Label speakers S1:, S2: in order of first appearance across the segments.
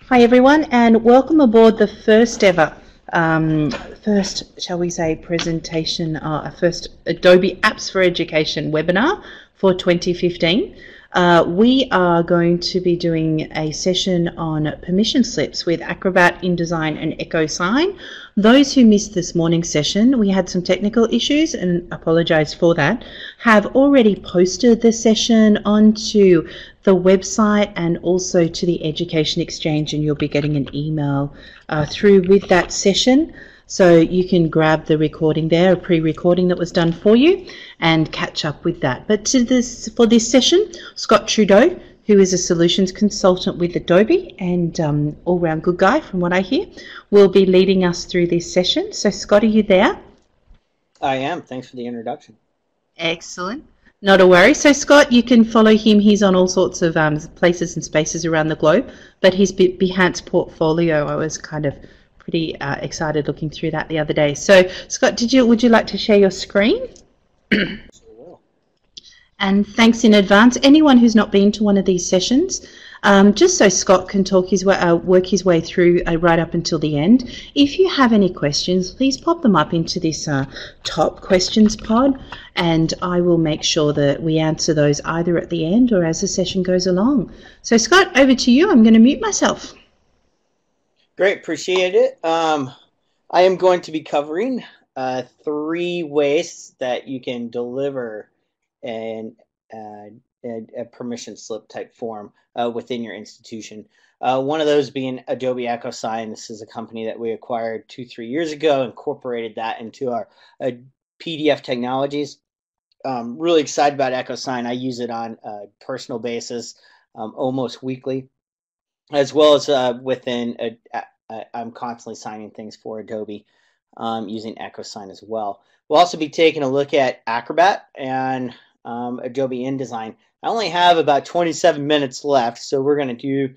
S1: Hi everyone, and welcome aboard the first ever, shall we say, presentation, first Adobe Apps for Education webinar for 2015. We are going to be doing a session on permission slips with Acrobat, InDesign and EchoSign. Those who missed this morning's session, we had some technical issues and apologise for that, have already posted the session onto the website and also to the Education Exchange, and you'll be getting an email through with that session. So you can grab the recording there, a pre-recording that was done for you, and catch up with that. But for this session, Scott Trudeau, who is a solutions consultant with Adobe and all-round good guy from what I hear, will be leading us through this session. So Scott, are you there?
S2: I am. Thanks for the introduction.
S1: Excellent. Not a worry. So Scott, you can follow him. He's on all sorts of places and spaces around the globe, but his Behance portfolio, I was kind of pretty excited looking through that the other day. So Scott, would you like to share your screen?
S2: Sure will.
S1: And thanks in advance. Anyone who's not been to one of these sessions, just so Scott can talk work his way through right up until the end. If you have any questions, please pop them up into this top questions pod, and I will make sure that we answer those either at the end or as the session goes along. So Scott, over to you. I'm going to mute myself.
S2: Great, appreciate it. I am going to be covering 3 ways that you can deliver a permission slip type form within your institution. One of those being Adobe EchoSign. This is a company that we acquired 2-3 years ago, incorporated that into our PDF technologies. Really excited about EchoSign. I use it on a personal basis almost weekly, as well as I'm constantly signing things for Adobe using EchoSign as well. We'll also be taking a look at Acrobat and Adobe InDesign. I only have about 27 minutes left, so we're going to do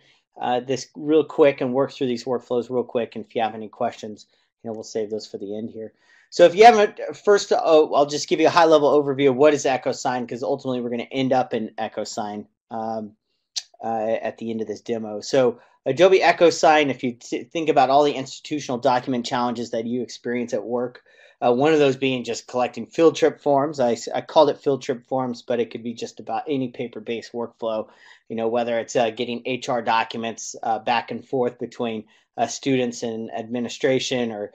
S2: this real quick and work through these workflows real quick. And if you have any questions, we'll save those for the end here. So if you haven't, first, I'll just give you a high-level overview of what is EchoSign, because ultimately we're going to end up in EchoSign at the end of this demo. So Adobe EchoSign, if you think about all the institutional document challenges that you experience at work, one of those being just collecting field trip forms. I called it field trip forms, but it could be just about any paper-based workflow, whether it's getting HR documents back and forth between students and administration, or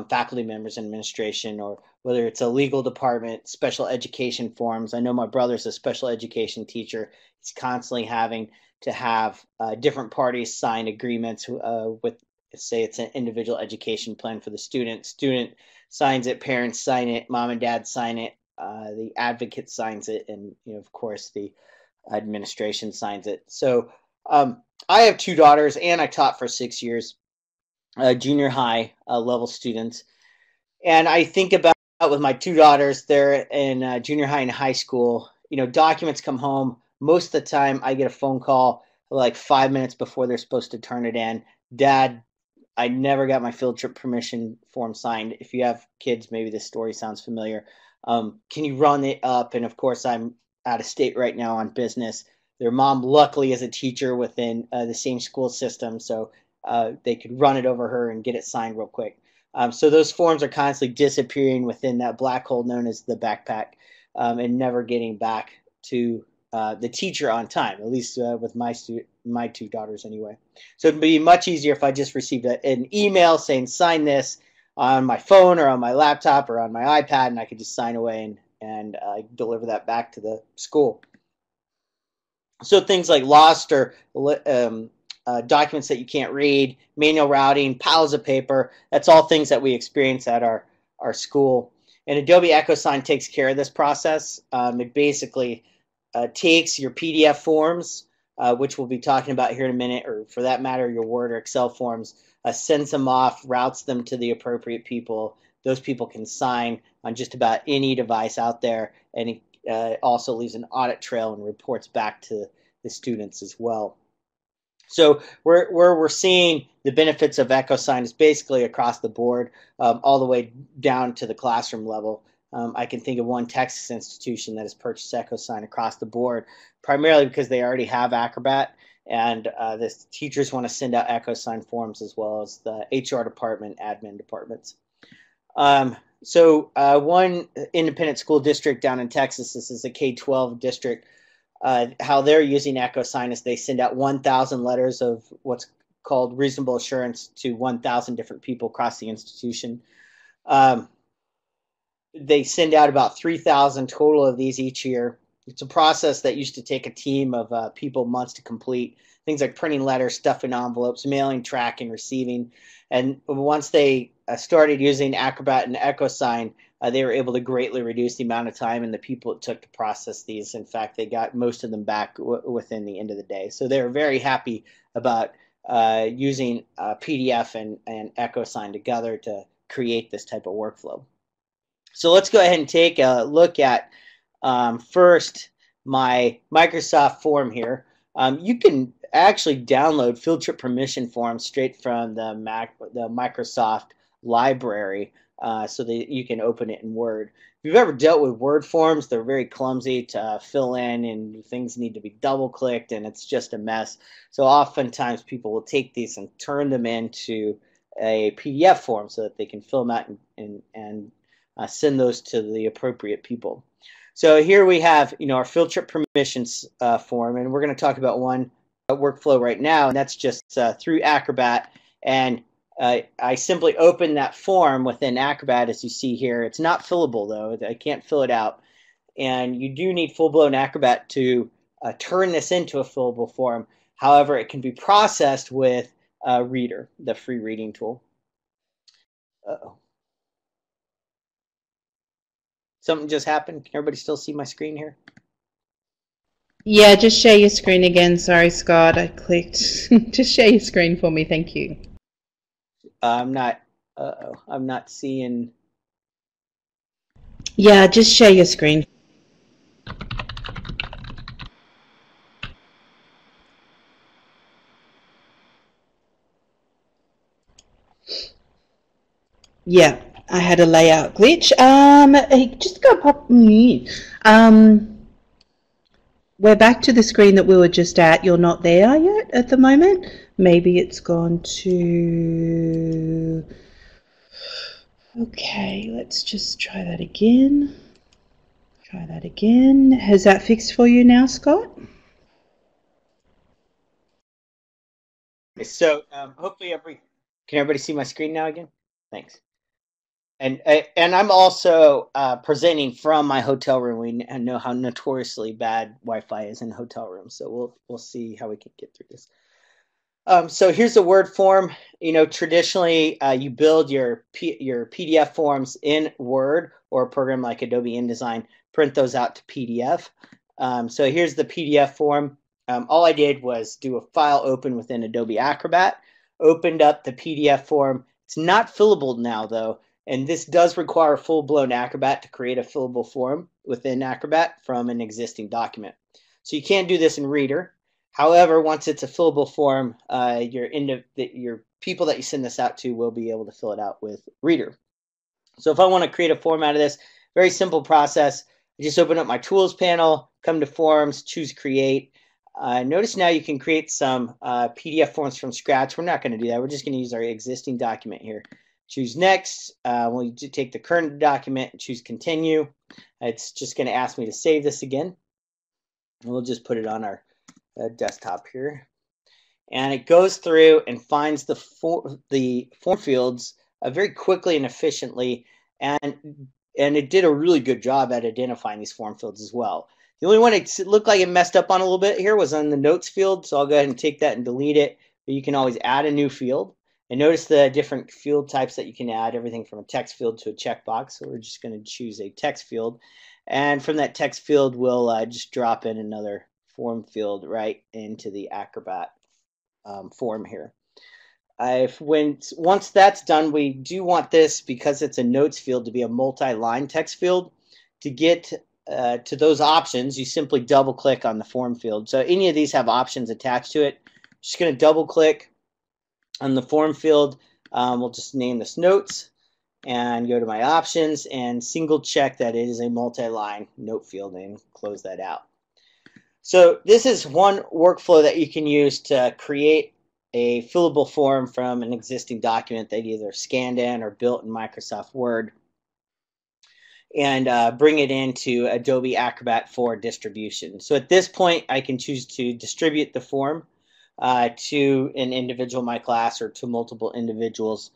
S2: faculty members and administration, or whether it's a legal department, special education forms. I know my brother's a special education teacher. He's constantly having to have different parties sign agreements with, say, it's an individual education plan for the student. Student signs it, parents sign it, mom and dad sign it, the advocate signs it, and of course the administration signs it. So I have 2 daughters, and I taught for 6 years junior high level students, and I think about with my 2 daughters, they're in junior high and high school. Documents come home. Most of the time, I get a phone call like 5 minutes before they're supposed to turn it in. Dad, I never got my field trip permission form signed. If you have kids, maybe this story sounds familiar. Can you run it up? And of course, I'm out of state right now on business. Their mom, luckily, is a teacher within the same school system, so they could run it over her and get it signed real quick. So those forms are constantly disappearing within that black hole known as the backpack, and never getting back to the teacher on time, at least with my 2 daughters anyway. So it'd be much easier if I just received an email saying sign this on my phone or on my laptop or on my iPad, and I could just sign away and deliver that back to the school. So things like lost or documents that you can't read, manual routing, piles of paper, that's all things that we experience at our school. And Adobe EchoSign takes care of this process. It basically takes your PDF forms, which we'll be talking about here in a minute, or for that matter, your Word or Excel forms, sends them off, routes them to the appropriate people. Those people can sign on just about any device out there, and it also leaves an audit trail and reports back to the students as well. So where we're seeing the benefits of EchoSign is basically across the board, all the way down to the classroom level. I can think of one Texas institution that has purchased EchoSign across the board, primarily because they already have Acrobat and the teachers want to send out EchoSign forms as well as the HR department, admin departments. One independent school district down in Texas, this is a K-12 district, how they're using EchoSign is they send out 1,000 letters of what's called reasonable assurance to 1,000 different people across the institution. They send out about 3,000 total of these each year. It's a process that used to take a team of people months to complete. Things like printing letters, stuffing envelopes, mailing, tracking, receiving. And once they started using Acrobat and EchoSign, they were able to greatly reduce the amount of time and the people it took to process these. In fact, they got most of them back within the end of the day. So they were very happy about using PDF and EchoSign together to create this type of workflow. So let's go ahead and take a look at first my Microsoft form here. You can actually download field trip permission forms straight from the Microsoft library so that you can open it in Word. If you've ever dealt with Word forms, they're very clumsy to fill in and things need to be double clicked and it's just a mess. So oftentimes people will take these and turn them into a PDF form so that they can fill them out and send those to the appropriate people. So here we have, our field trip permissions form, and we're going to talk about one workflow right now, and that's just through Acrobat. And I simply open that form within Acrobat, as you see here. It's not fillable, though. I can't fill it out. And you do need full-blown Acrobat to turn this into a fillable form. However, it can be processed with Reader, the free reading tool. Uh-oh. Something just happened. Can everybody still see my screen here?
S1: Yeah, just share your screen again. Sorry, Scott, I clicked. Just share your screen for me, thank you.
S2: I'm not seeing.
S1: Yeah, just share your screen. Yeah, I had a layout glitch. Just go pop me. We're back to the screen that we were just at. You're not there yet at the moment. Maybe it's gone to... Okay, let's just try that again. Try that again. Has that fixed for you now, Scott?
S2: So hopefully can everybody see my screen now again? Thanks. And I'm also presenting from my hotel room. We know how notoriously bad Wi-Fi is in hotel rooms, so we'll see how we can get through this. So here's the Word form. Traditionally you build your PDF forms in Word or a program like Adobe InDesign, print those out to PDF. So here's the PDF form. All I did was do a file open within Adobe Acrobat, opened up the PDF form. It's not fillable now though, and this does require full-blown Acrobat to create a fillable form within Acrobat from an existing document. So you can't do this in Reader. However, once it's a fillable form, your people that you send this out to will be able to fill it out with Reader. So if I want to create a form out of this, very simple process. I just open up my Tools panel, come to Forms, choose Create. Notice now you can create some PDF forms from scratch. We're not going to do that. We're just going to use our existing document here. Choose Next. We'll take the current document and choose Continue. It's just going to ask me to save this again. And we'll just put it on our desktop here. And it goes through and finds the form fields very quickly and efficiently. And it did a really good job at identifying these form fields as well. The only one it looked like it messed up on a little bit here was on the notes field. So I'll go ahead and take that and delete it. But you can always add a new field. And notice the different field types that you can add, everything from a text field to a checkbox. So we're just going to choose a text field. And from that text field, we'll just drop in another form field right into the Acrobat form here. Once that's done, we do want this, because it's a notes field, to be a multi-line text field. To get to those options, you simply double click on the form field. So any of these have options attached to it. Just going to double click on the form field. We'll just name this notes and go to my options and single check that it is a multi-line note field and close that out. So this is one workflow that you can use to create a fillable form from an existing document that either scanned in or built in Microsoft Word, and bring it into Adobe Acrobat for distribution. So at this point, I can choose to distribute the form to an individual in my class or to multiple individuals.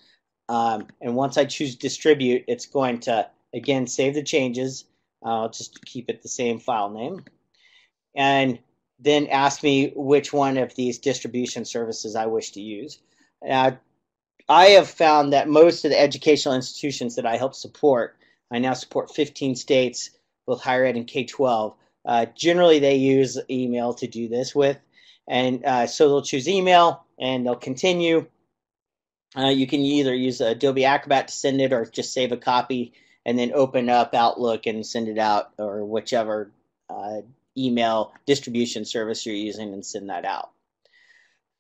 S2: And once I choose distribute, it's going to, again, save the changes. I'll just keep it the same file name. And then ask me which one of these distribution services I wish to use. I have found that most of the educational institutions that I help support, I now support 15 states, both higher ed and K-12. Generally, they use email to do this with. And so they'll choose email and they'll continue. You can either use Adobe Acrobat to send it or just save a copy and then open up Outlook and send it out, or whichever email distribution service you're using, and send that out.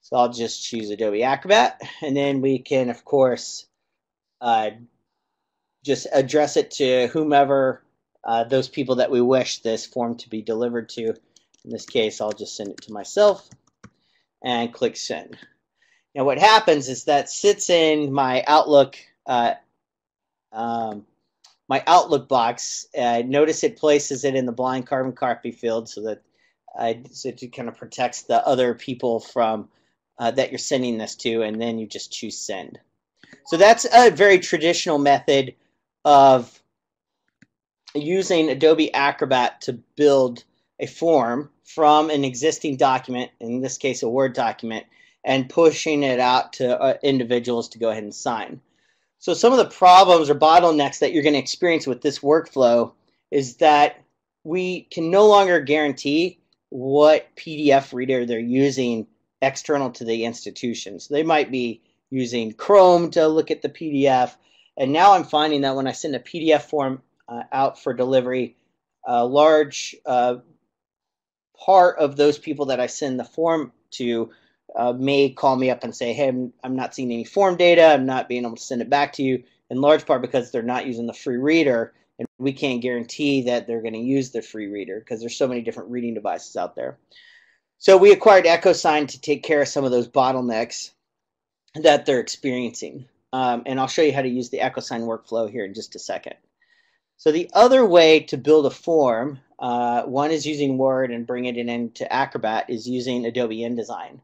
S2: So I'll just choose Adobe Acrobat, and then we can, of course, just address it to whomever, those people that we wish this form to be delivered to. In this case, I'll just send it to myself and click send. Now what happens is that sits in my Outlook box. Notice it places it in the blind carbon copy field so that it kind of protects the other people from that you're sending this to, and then you just choose send. So that's a very traditional method of using Adobe Acrobat to build a form from an existing document, in this case a Word document, and pushing it out to individuals to go ahead and sign. So some of the problems or bottlenecks that you're going to experience with this workflow is that we can no longer guarantee what PDF reader they're using external to the institution. So they might be using Chrome to look at the PDF. And now I'm finding that when I send a PDF form out for delivery, a large part of those people that I send the form to may call me up and say, hey, I'm not seeing any form data. I'm not being able to send it back to you, in large part because they're not using the free reader, and we can't guarantee that they're going to use the free reader because there's so many different reading devices out there. So we acquired EchoSign to take care of some of those bottlenecks that they're experiencing. And I'll show you how to use the EchoSign workflow here in just a second. So the other way to build a form, one is using Word and bringing it into Acrobat, is using Adobe InDesign.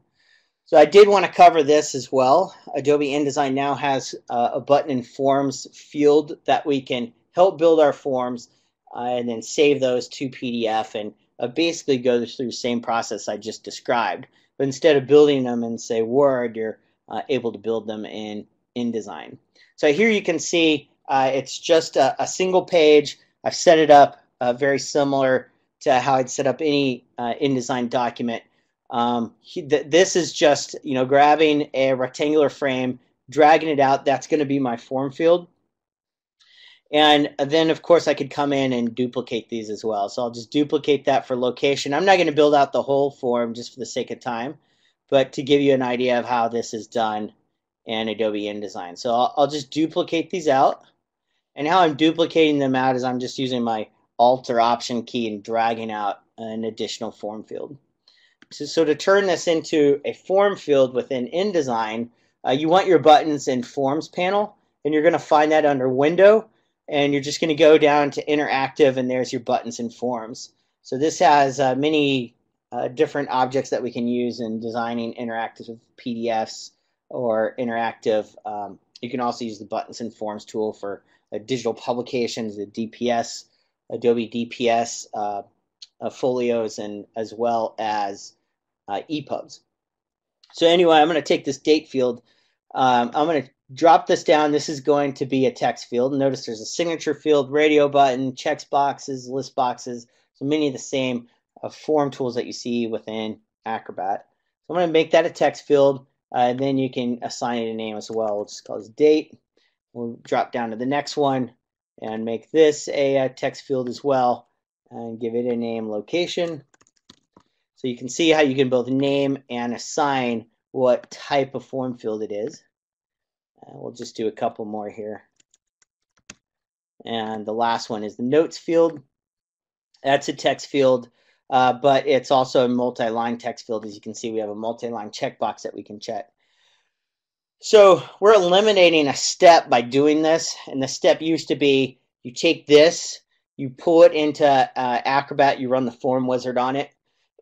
S2: So I did want to cover this as well. Adobe InDesign now has a button in Forms field that we can help build our forms and then save those to PDF and basically go through the same process I just described. But instead of building them in, say, Word, you're able to build them in InDesign. So here you can see it's just a single page. I've set it up very similar to how I'd set up any InDesign document. This is just, grabbing a rectangular frame, dragging it out. That's going to be my form field. And then, of course, I could come in and duplicate these as well. So I'll just duplicate that for location. I'm not going to build out the whole form just for the sake of time, but to give you an idea of how this is done in Adobe InDesign. So I'll just duplicate these out. And how I'm duplicating them out is I'm just using my Alt or Option key and dragging out an additional form field. So to turn this into a form field within InDesign, you want your buttons in Forms panel, and you're going to find that under Window, and you're just going to go down to Interactive, and there's your buttons in Forms. So this has many different objects that we can use in designing interactive PDFs or interactive. You can also use the buttons in Forms tool for digital publications, the DPS, Adobe DPS, folios, and as well as EPUBs. So anyway, I'm going to take this date field. I'm going to drop this down. This is going to be a text field. Notice there's a signature field, radio button, checks boxes, list boxes. So many of the same form tools that you see within Acrobat. So I'm going to make that a text field. And then you can assign it a name as well. We'll just call this date. We'll drop down to the next one and make this a text field as well and give it a name, location. So you can see how you can both name and assign what type of form field it is. We'll just do a couple more here. And the last one is the notes field. That's a text field. but it's also a multi-line text field. As you can see, we have a multi-line checkbox that we can check. So we're eliminating a step by doing this, and the step used to be you take this, you pull it into Acrobat, you run the form wizard on it,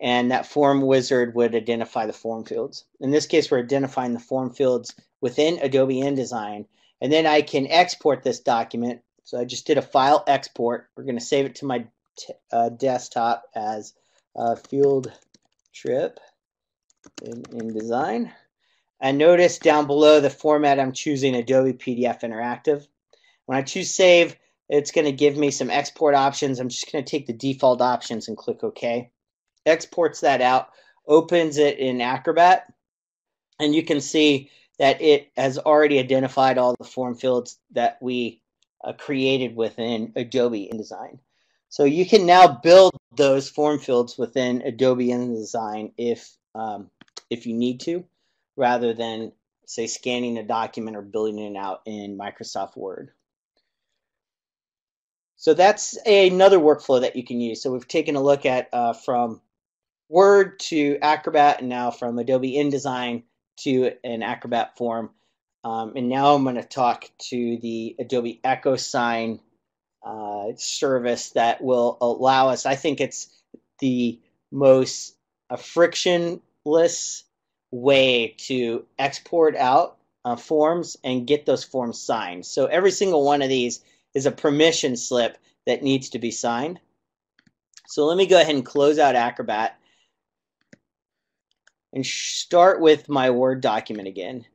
S2: and that form wizard would identify the form fields. In this case, we're identifying the form fields within Adobe InDesign, and then I can export this document. So I just did a file export. We're going to save it to my desktop as field trip in InDesign. And notice down below the format I'm choosing Adobe PDF Interactive. When I choose save, it's going to give me some export options. I'm just going to take the default options and click OK. Exports that out, opens it in Acrobat, and you can see that it has already identified all the form fields that we created within Adobe InDesign. So you can now build those form fields within Adobe InDesign if you need to, rather than, say, scanning a document or building it out in Microsoft Word. So that's another workflow that you can use. So we've taken a look at from Word to Acrobat, and now from Adobe InDesign to an Acrobat form. And now I'm going to talk to the Adobe EchoSign service that will allow us, I think it's the most frictionless way to export out forms and get those forms signed. So every single one of these is a permission slip that needs to be signed. So let me go ahead and close out Acrobat and start with my Word document again.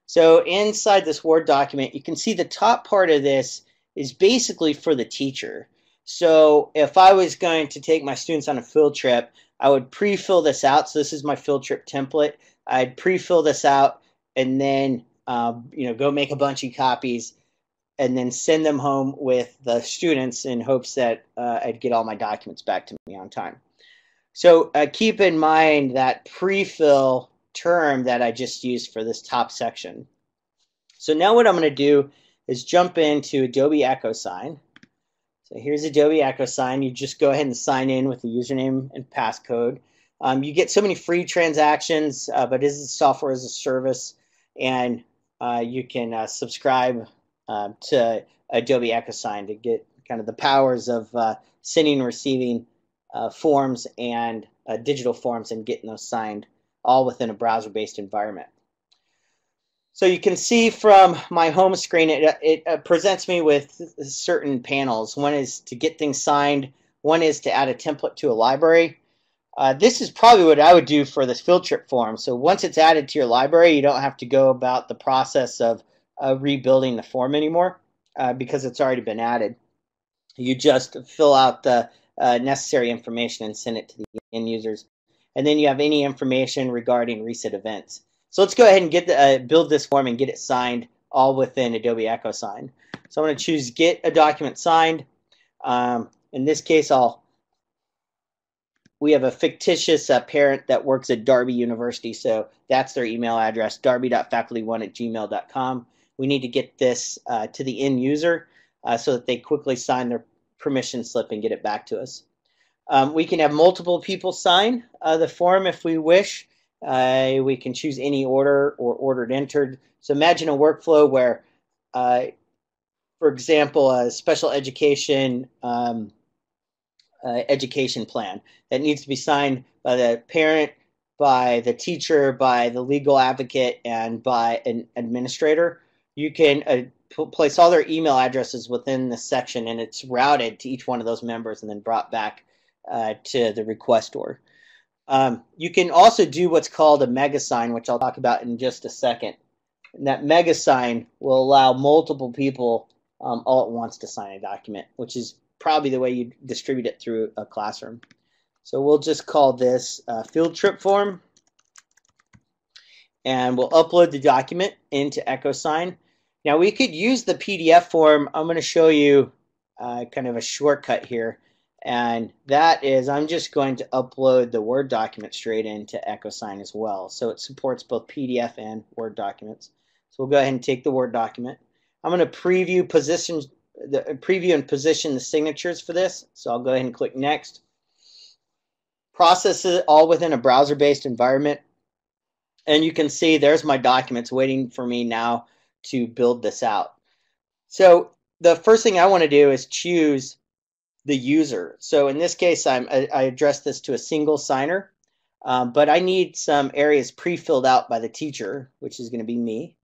S2: So inside this Word document, you can see the top part of this is basically for the teacher. So if I was going to take my students on a field trip, I would pre-fill this out. So this is my field trip template. I'd pre-fill this out and then go make a bunch of copies and then send them home with the students in hopes that I'd get all my documents back to me on time. So keep in mind that pre-fill term that I just used for this top section. So now what I'm going to do is jump into Adobe EchoSign. So here's Adobe EchoSign. You just go ahead and sign in with the username and passcode. You get so many free transactions, but this is software as a service, and you can subscribe to Adobe EchoSign to get kind of the powers of sending and receiving forms and digital forms and getting those signed all within a browser-based environment. So you can see from my home screen, it presents me with certain panels. One is to get things signed. One is to add a template to a library. This is probably what I would do for this field trip form. So once it's added to your library, you don't have to go about the process of rebuilding the form anymore because it's already been added. You just fill out the necessary information and send it to the end users. And then you have any information regarding recent events. So let's go ahead and get build this form and get it signed all within Adobe EchoSign. So I'm going to choose Get a Document Signed. In this case, we have a fictitious parent that works at Darby University, so that's their email address, darby.faculty1@gmail.com. We need to get this to the end user so that they quickly sign their permission slip and get it back to us. We can have multiple people sign the form if we wish. We can choose any order or ordered entered. So imagine a workflow where, for example, a special education education plan that needs to be signed by the parent, by the teacher, by the legal advocate, and by an administrator. You can place all their email addresses within this section, and it's routed to each one of those members and then brought back to the requestor. You can also do what's called a mega sign, which I'll talk about in just a second. And that mega sign will allow multiple people all at once to sign a document, which is probably the way you distribute it through a classroom. So we'll just call this field trip form, and we'll upload the document into EchoSign. Now we could use the PDF form. I'm going to show you kind of a shortcut here, and that is I'm just going to upload the Word document straight into EchoSign as well. So it supports both PDF and Word documents. So we'll go ahead and take the Word document. I'm going to preview and position the signatures for this. So I'll go ahead and click Next. process it all within a browser-based environment. And you can see there's my documents waiting for me now to build this out. So the first thing I want to do is choose the user. So in this case, I address this to a single signer, but I need some areas pre-filled out by the teacher, which is going to be me.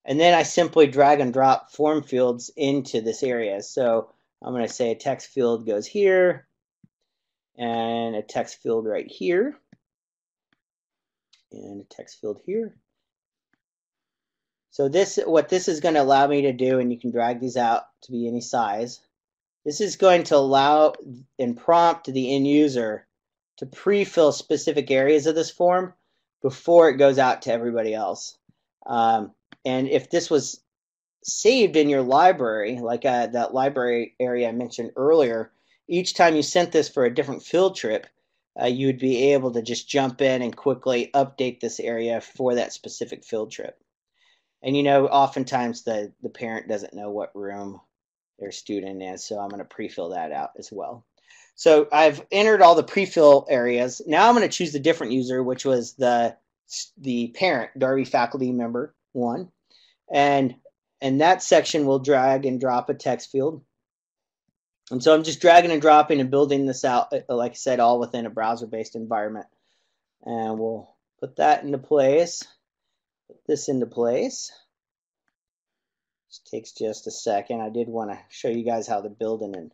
S2: And then I simply drag and drop form fields into this area. So I'm going to say a text field goes here, and a text field right here, and a text field here. So what this is going to allow me to do, and you can drag these out to be any size, this is going to allow and prompt the end user to pre-fill specific areas of this form before it goes out to everybody else. And if this was saved in your library, like that library area I mentioned earlier, each time you sent this for a different field trip, you would be able to just jump in and quickly update this area for that specific field trip. And you know, oftentimes the parent doesn't know what room their student is, so I'm going to pre-fill that out as well. So I've entered all the pre-fill areas. Now I'm going to choose the different user, which was the parent, Darby faculty member 1. And that section will drag and drop a text field. And so I'm just dragging and dropping and building this out, like I said, all within a browser-based environment. And we'll put that into place. Put this into place. This takes just a second. I did want to show you guys how to build an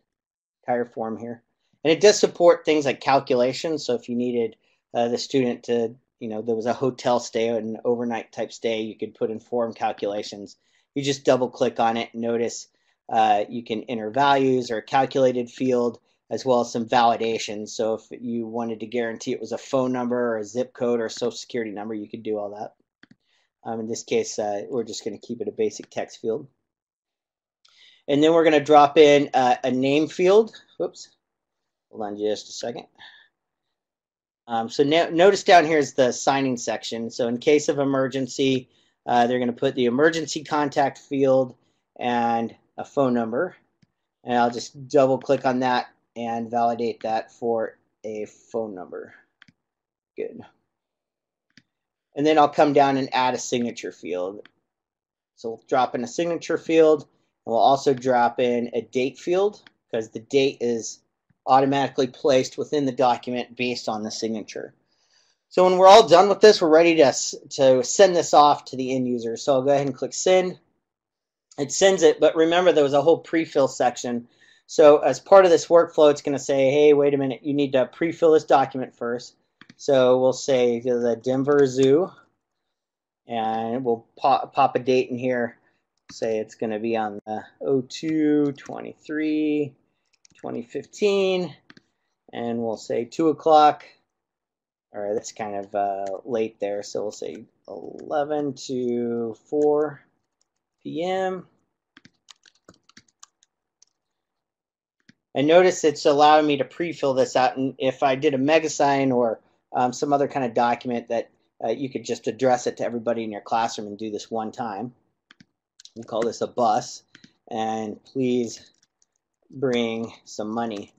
S2: entire form here. And it does support things like calculations. So if you needed the student to, you know, there was a hotel stay, an overnight type stay, you could put in form calculations. You just double click on it and notice you can enter values or a calculated field, as well as some validations. So if you wanted to guarantee it was a phone number or a zip code or a social security number, you could do all that. In this case, we're just going to keep it a basic text field. And then we're going to drop in a name field. Whoops. Hold on just a second. So notice down here is the signing section. So in case of emergency, they're going to put the emergency contact field and a phone number. And I'll just double click on that and validate that for a phone number. Good. And then I'll come down and add a signature field. So we'll drop in a signature field, and we'll also drop in a date field, because the date is automatically placed within the document based on the signature. So when we're all done with this, we're ready to send this off to the end user. So I'll go ahead and click send. It sends it, but remember there was a whole pre-fill section. So as part of this workflow, it's going to say, hey, wait a minute, you need to pre-fill this document first. So we'll say the Denver Zoo, and we'll pop a date in here. Say it's going to be on the 02/23/2015, and we'll say 2 o'clock. All right, that's kind of late there, so we'll say 11 to 4 p.m. And notice it's allowing me to pre-fill this out. And if I did a MegaSign or some other kind of document, that you could just address it to everybody in your classroom and do this one time. We'll call this a bus, and please bring some money.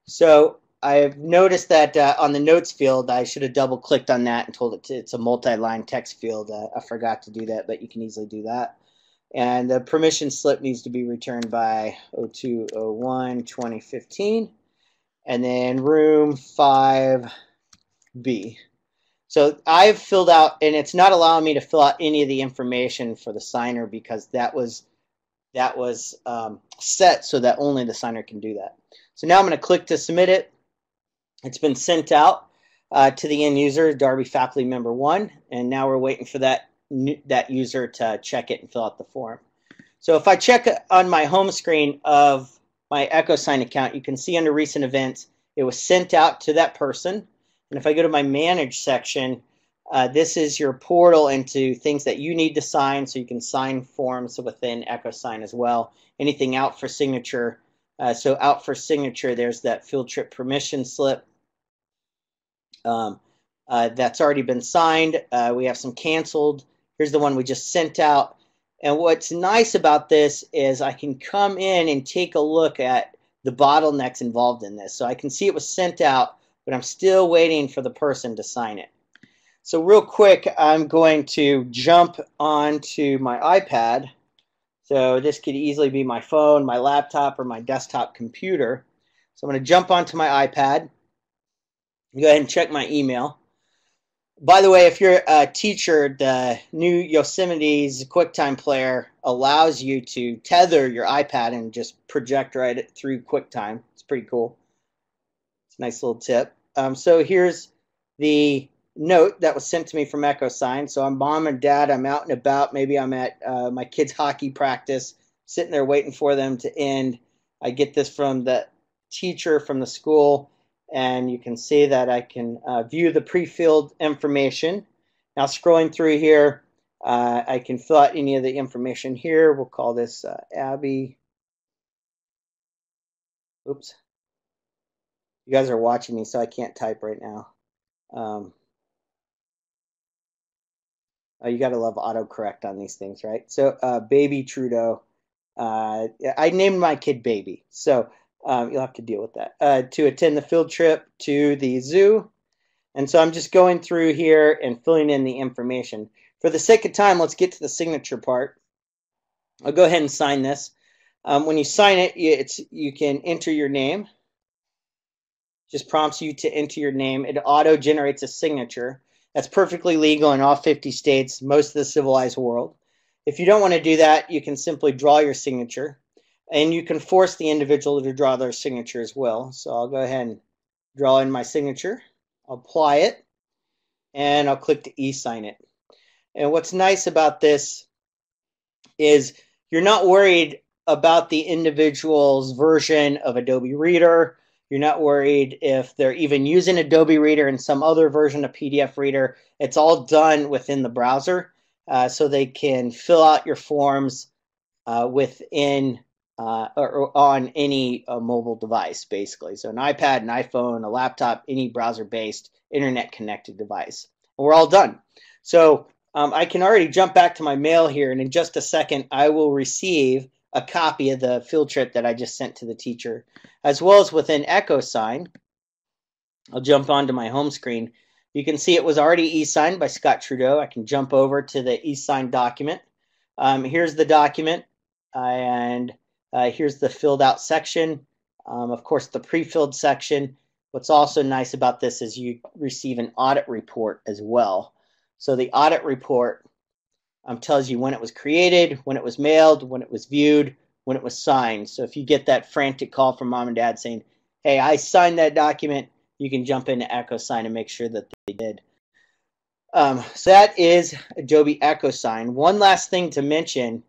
S2: So I've noticed that on the notes field, I should have double clicked on that and told it it's a multi-line text field. I forgot to do that, but you can easily do that. And the permission slip needs to be returned by 02/01/2015, and then room 5B. So I've filled out, and it's not allowing me to fill out any of the information for the signer, because that was set so that only the signer can do that. So now I'm going to click to submit it. It's been sent out to the end user, Darby faculty member 1, and now we're waiting for that user to check it and fill out the form. So if I check on my home screen of my EchoSign account, you can see under recent events, it was sent out to that person. And if I go to my Manage section, this is your portal into things that you need to sign, so you can sign forms within EchoSign as well. Anything out for signature. So out for signature, there's that field trip permission slip. That's already been signed. We have some canceled. Here's the one we just sent out. And what's nice about this is I can come in and take a look at the bottlenecks involved in this. So I can see it was sent out, but I'm still waiting for the person to sign it. So real quick, I'm going to jump onto my iPad. So this could easily be my phone, my laptop, or my desktop computer. So I'm going to jump onto my iPad. Go ahead and check my email. By the way, if you're a teacher, the new Yosemite's QuickTime player allows you to tether your iPad and just project right through QuickTime. It's pretty cool. It's a nice little tip. So here's the note that was sent to me from EchoSign. So I'm mom and dad. I'm out and about. Maybe I'm at my kids' hockey practice, sitting there waiting for them to end. I get this from the teacher from the school. And you can see that I can view the pre-filled information. Now scrolling through here, I can fill out any of the information here. We'll call this Abby. Oops. You guys are watching me, so I can't type right now. Oh, you got to love autocorrect on these things, right? So Baby Trudeau. I named my kid Baby, so you'll have to deal with that. To attend the field trip to the zoo. And so I'm just going through here and filling in the information. For the sake of time, let's get to the signature part. I'll go ahead and sign this. When you sign it, you can enter your name. Just prompts you to enter your name. It auto-generates a signature. That's perfectly legal in all 50 states, most of the civilized world. If you don't want to do that, you can simply draw your signature. And you can force the individual to draw their signature as well. So I'll go ahead and draw in my signature. I'll apply it, and I'll click to e-sign it. And what's nice about this is you're not worried about the individual's version of Adobe Reader. You're not worried if they're even using Adobe Reader and some other version of PDF Reader. It's all done within the browser, so they can fill out your forms within or on any mobile device, basically. So an iPad, an iPhone, a laptop, any browser-based, internet-connected device. And we're all done. So I can already jump back to my mail here, and in just a second, I will receive a copy of the field trip that I just sent to the teacher, as well as within EchoSign. I'll jump onto my home screen. You can see it was already e-signed by Scott Trudeau. I can jump over to the e-signed document. Here's the document, and here's the filled out section. Of course, the pre-filled section. What's also nice about this is you receive an audit report as well. So the audit report tells you when it was created, when it was mailed, when it was viewed, when it was signed. So if you get that frantic call from mom and dad saying, hey, I signed that document, you can jump into EchoSign and make sure that they did. So that is Adobe EchoSign. One last thing to mention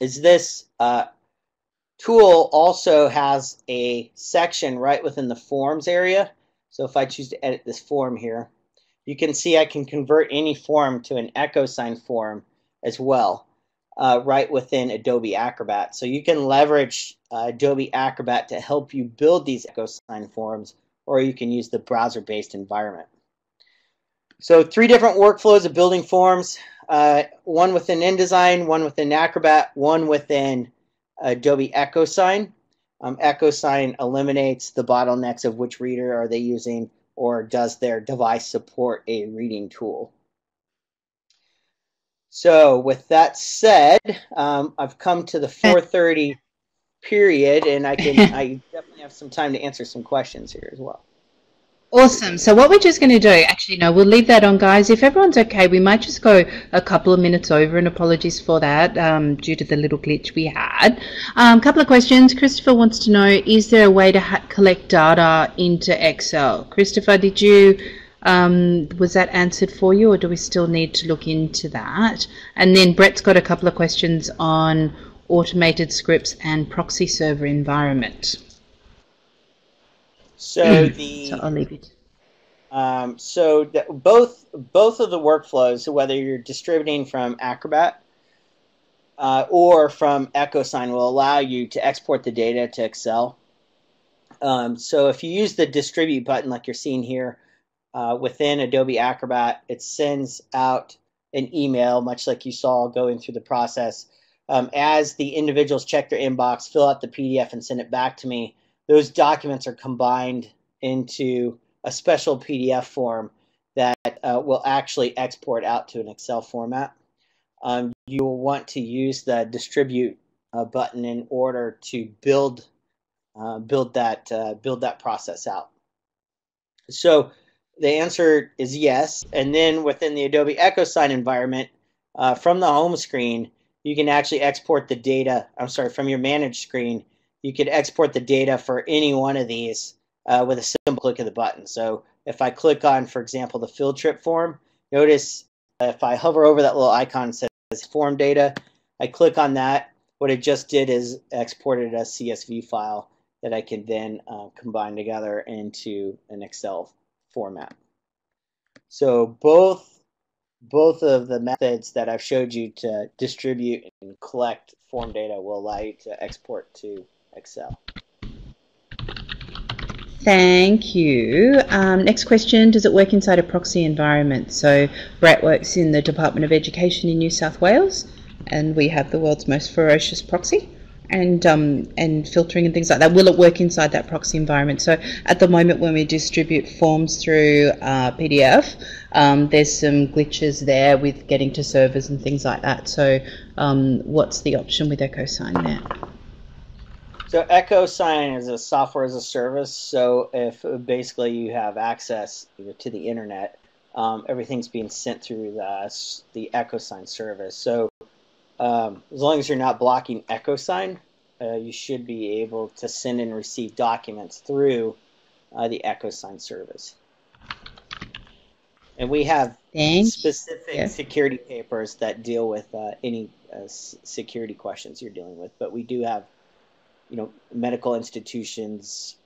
S2: is this tool also has a section right within the forms area. So if I choose to edit this form here, you can see I can convert any form to an EchoSign form as well, right within Adobe Acrobat. So you can leverage Adobe Acrobat to help you build these EchoSign forms, or you can use the browser-based environment. So 3 different workflows of building forms, one within InDesign, one within Acrobat, one within Adobe EchoSign. EchoSign eliminates the bottlenecks of which reader are they using, or does their device support a reading tool. So with that said, I've come to the 4:30 period, and I definitely have some time to answer some questions here as well.
S1: Awesome. So what we're just going to do, actually, no, we'll leave that on, guys. If everyone's okay, we might just go a couple of minutes over, and apologies for that due to the little glitch we had. A couple of questions. Christopher wants to know, is there a way to collect data into Excel? Christopher, did you, was that answered for you, or do we still need to look into that? And then Brett's got a couple of questions on automated scripts and proxy server environment.
S2: So
S1: so I'll leave it.
S2: Both of the workflows, so whether you're distributing from Acrobat or from EchoSign, will allow you to export the data to Excel. So if you use the distribute button like you're seeing here within Adobe Acrobat, it sends out an email, much like you saw going through the process. As the individuals check their inbox, fill out the PDF, and send it back to me, those documents are combined into a special PDF form that will actually export out to an Excel format. You will want to use the distribute button in order to build that process out. So the answer is yes. And then within the Adobe EchoSign environment, from the home screen, you can actually export the data. I'm sorry, from your managed screen, you could export the data for any one of these with a simple click of the button. So if I click on, for example, the field trip form, notice if I hover over that little icon that says form data, I click on that. What it just did is exported a CSV file that I can then combine together into an Excel format. So both of the methods that I've showed you to distribute and collect form data will allow you to export to Excel.
S1: Thank you. Next question, does it work inside a proxy environment? So Brett works in the Department of Education in New South Wales, and we have the world's most ferocious proxy and filtering and things like that. Will it work inside that proxy environment? So at the moment when we distribute forms through PDF, there's some glitches there with getting to servers and things like that. So what's the option with EchoSign there?
S2: So EchoSign is a software as a service. So if basically you have access to the internet, everything's being sent through the EchoSign service. So as long as you're not blocking EchoSign, you should be able to send and receive documents through the EchoSign service. And we have specific security papers that deal with any security questions you're dealing with. But we do have, medical institutions,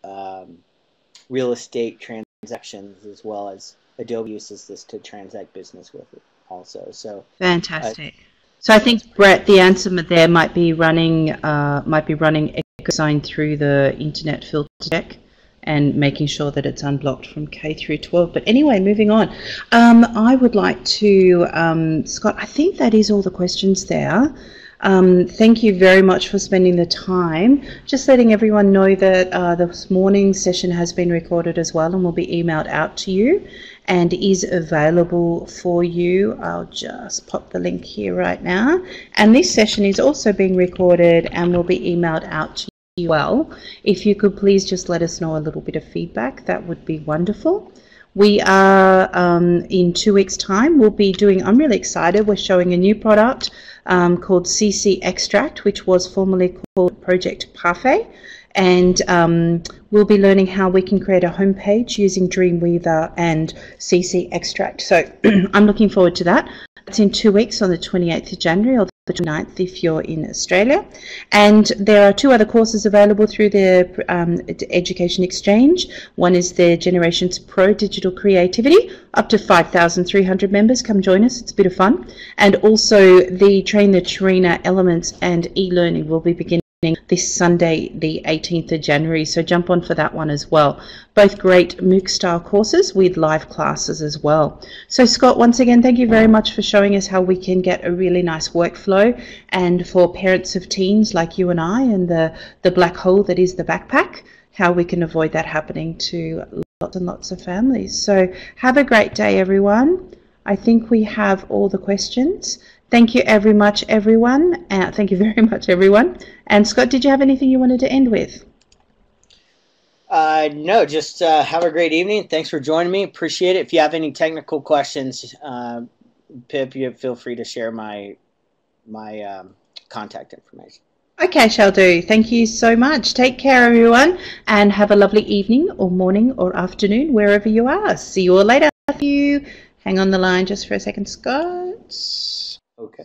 S2: real estate transactions, as well as Adobe uses this to transact business with it also. So
S1: fantastic. So I think, Brett, the answer there might be running EchoSign through the internet filter deck and making sure that it's unblocked from K through 12. But anyway, moving on. I would like to, Scott, I think that is all the questions there. Thank you very much for spending the time. Just letting everyone know that this morning's session has been recorded as well and will be emailed out to you and is available for you. I'll just pop the link here right now. And this session is also being recorded and will be emailed out to you well. If you could please just let us know a little bit of feedback, that would be wonderful. We are, in 2 weeks' time, we'll be doing, I'm really excited, we're showing a new product called CC Extract, which was formerly called Project Parfait. And we'll be learning how we can create a homepage using Dreamweaver and CC Extract. So I'm looking forward to that. That's in 2 weeks on the 28th of January or the 29th if you're in Australia. And there are 2 other courses available through the Education Exchange. One is the Generations Pro Digital Creativity, up to 5,300 members. Come join us, it's a bit of fun. And also the Train the Trainer Elements and e-learning will be beginning this Sunday, the 18th of January, so jump on for that one as well. Both great MOOC-style courses with live classes as well. So Scott, once again, thank you very much for showing us how we can get a really nice workflow, and for parents of teens like you and I and the black hole that is the backpack, how we can avoid that happening to lots and lots of families. So have a great day, everyone. I think we have all the questions. Thank you very much, everyone. Thank you very much, everyone. And Scott, did you have anything you wanted to end with?
S2: No, just have a great evening. Thanks for joining me. Appreciate it. If you have any technical questions, Pip, you feel free to share my contact information.
S1: Okay, shall do. Thank you so much. Take care, everyone, and have a lovely evening or morning or afternoon, wherever you are. See you all later. Thank you. Hang on the line just for a second, Scott.
S2: Okay.